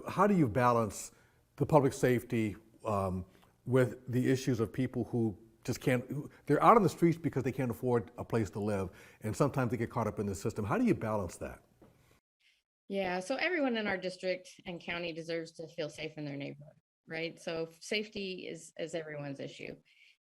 How do you balance the public safety with the issues of people who just can't, they're out on the streets because they can't afford a place to live, and sometimes they get caught up in the system. How do you balance that? Yeah, so everyone in our district and county deserves to feel safe in their neighborhood, right? So safety is everyone's issue.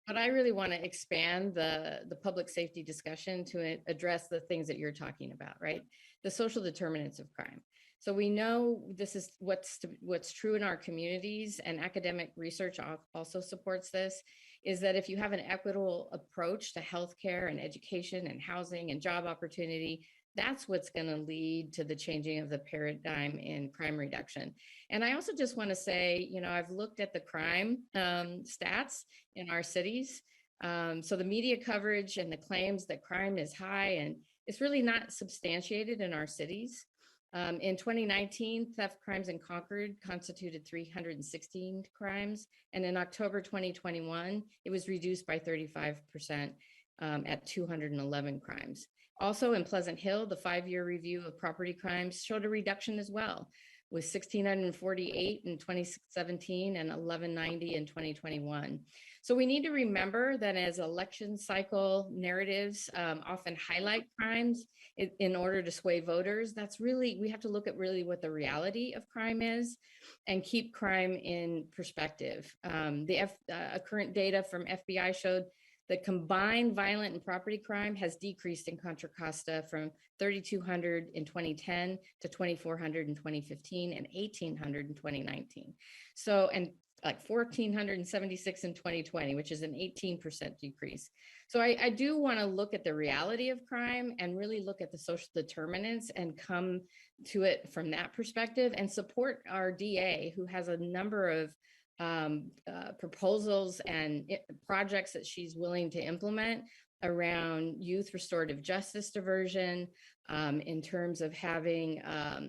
But I really want to expand the public safety discussion to address the things that you're talking about, right? The social determinants of crime. So we know this is what's true in our communities, and academic research also supports this, is that if you have an equitable approach to healthcare and education and housing and job opportunity, that's what's going to lead to the changing of the paradigm in crime reduction. And I also just want to say, I've looked at the crime stats in our cities. So the media coverage and the claims that crime is high, and it's really not substantiated in our cities. In 2019, theft crimes in Concord constituted 316 crimes. And in October 2021, it was reduced by 35% at 211 crimes. Also in Pleasant Hill, the 5-year review of property crimes showed a reduction as well, with 1,648 in 2017 and 1,190 in 2021. So we need to remember that as election cycle narratives often highlight crimes in order to sway voters, we have to look at really what the reality of crime is and keep crime in perspective. Current data from FBI showed the combined violent and property crime has decreased in Contra Costa from 3,200 in 2010 to 2,400 in 2015 and 1,800 in 2019. So, and like 1,476 in 2020, which is an 18% decrease. So I do want to look at the reality of crime and really look at the social determinants and come to it from that perspective and support our DA, who has a number of proposals and projects that she's willing to implement around youth restorative justice diversion, in terms of having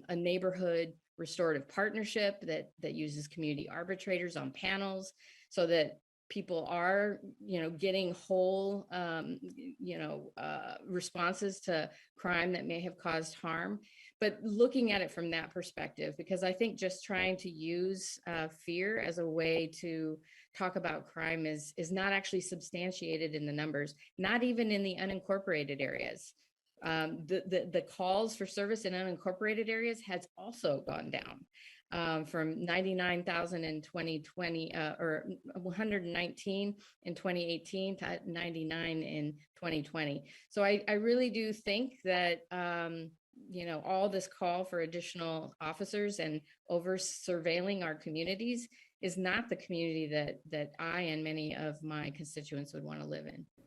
a neighborhood restorative partnership that uses community arbitrators on panels so that people are, getting whole, responses to crime that may have caused harm. But looking at it from that perspective, because I think just trying to use fear as a way to talk about crime is not actually substantiated in the numbers, not even in the unincorporated areas. The calls for service in unincorporated areas has also gone down from 99,000 in 2020 or 119 in 2018 to 99 in 2020. So I really do think that all this call for additional officers and over surveilling our communities is not the community that I and many of my constituents would want to live in.